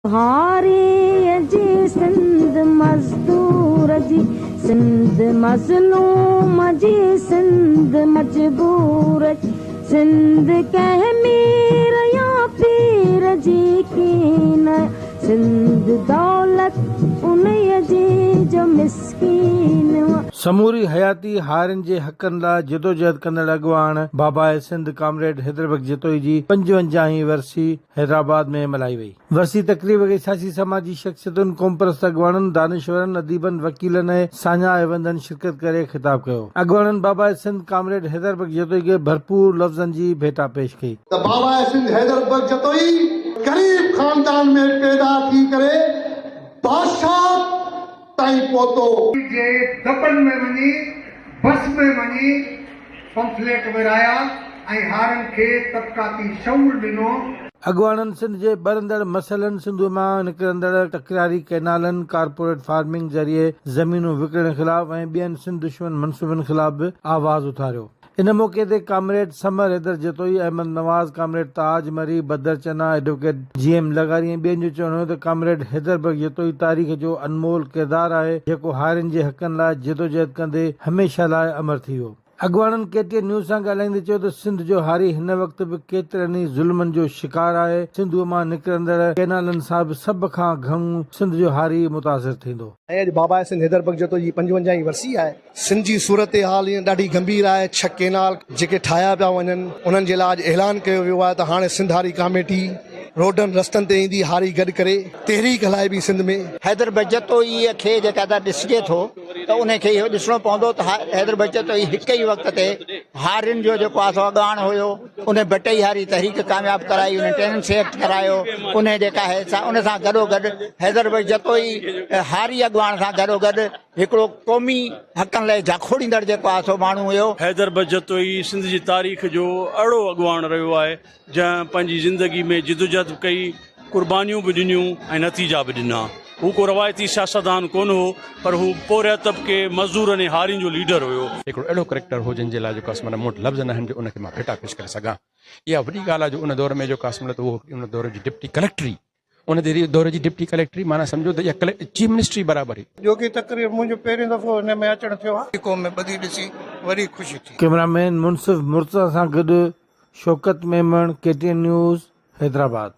हारी जी सिंध मज़दूर जी सिंध मज़लूम जी सिंध मजबूर जी सिंध कंहिं मीर या पीर जी कीन सिंध दौलत उन्हीअ जी जो मिसकीन। समूरी हयाती हारिन जे हक़नि लाइ जदोजहद कंदड़ अॻवान बाबा सिंध कामरेड हैदरबग जतोई जी 55वीं वरसी हैदराबाद में मल्हाई वई। वरसी तकरीब खे सियासी समाजी शख़्सियतुनि क़ौमपरस्त अॻवाननि दानिशवरनि अदीबनि वकीलनि ऐं साञा ऐवंदनि शिरकत करे ख़िताब कयो। अॻवाननि बाबा सिंध कामरेड हैदरबग जतोई खे भरपूर लफ़्ज़नि जी भेटा पेश कई। बाबा सिंध हैदरबग जतोई गरीब खानदान में पैदा थी करे बादशाह ताईं पहुतो जे दबन में वञी बस में वञी पंफलेट विराया ऐं हारनि खे तबकाती शऊर ॾिनो। अॻवाननि सिंध जे बरंदड़ मसइलनि सिंध मां निकिरंदड़ तकरारी कैनालनि कारपोरेट फार्मिंग ज़रिए ज़मीनूं विकिणण ख़िलाफ़ ऐं ॿियनि सिंध दुश्मन मनसूबनि ख़िलाफ़ बि आवाज़ उथारियो। इन मौक़े ते कामरेड समर हैदर जतोई, अहमद नवाज़, कामरेड ताज मरी, बदर चना, एडवोकेट GM लगारी ऐं ॿियनि जो चवणो हो त कामरेड हैदरबग जतोई तारीख़ जो अनमोल किरदारु आहे जेको हारिन जे हक़नि लाइ जदोजहद कंदे हमेशह लाइ अमर थी वियो। अॻवाननि KTN न्यूज़ सां ॻाल्हाईंदे चयो त सिंध जो हारी हिन वक़्त बि केतिरनि ई ज़ुल्मनि जो शिकार आहे। सिंध मां निकिरंदड़ कैनालनि सां बि सभ खां घणो सिंध जो हारी मुतासिर थींदो। अॼु बाबा सिंध हैदरबग जतोई जी 55वीं वरसी आहे। सिंध जी सूरत हाल ॾाढी गंभीर आहे। 6 कैनाल जेके ठाहिया पिया वञनि उन्हनि जे लाइ ऐलान कयो वियो आहे त हाणे सिंध हारी कमेटी रोडनि रस्तनि ते ईंदी हारी गॾु करे तहरीक हलाइबी सिंध में। हैदरबग जतोई खे जेका त ॾिसजे थो त उनखे इहो ॾिसणो पवंदो त हैदरबग जतोई हिकु ई वक़्त ते हारिन जो जेको आहे सो अॻाण हुयो। उन बटई हारी तहरीक कामयाब कराई, उन टेनेंसी एक्ट करायो। उन जेका है उन सां गॾोगॾु हैदरबग जतोई हारी अॻवान सां गॾोगॾु हिकिड़ो क़ौमी हक़नि लाइ झाखोड़ींदड़ जेको आहे सो माण्हू हुयो। हैदरबग जतोई सिंध जी तारीख़ जो अहिड़ो अॻवान रहियो आहे जंहिं पंहिंजी ज़िंदगी में जिदोजहद कई, कुर्बानियूं बि ॾिनियूं ऐं नतीजा बि ॾिना। हू को रवायती सियासतदान कोन हो, पर हू पोरिया तबिके मज़दूरनि ऐं हारियुनि जो लीडर हुयो। हिकिड़ो अहिड़ो करेक्टर हो जिन जे लाइ जेको आहे मूं वटि लफ़्ज़ न आहिनि जो उनखे मां भेटा पेश करे सघां। इहा वॾी ॻाल्हि आहे जो उन दौर में जेको आहे उहो उन दौर जी डिप्टी कलेक्टरी, उन दौर जी डिप्टी कलेक्टरी माना सम्झो त इहा चीफ मिनिस्ट्री बराबरि। जो की तकरीर मुंहिंजो पहिरियों दफ़ो हिन में अचणु थियो आहे। क़ौम में ॿधी ॾिसी वरी ख़ुशी थी। कैमरामैन मुनसिफ मुर्तज़ा सां गॾु शौकत मेमण, KTN न्यूज़, हैदराबाद।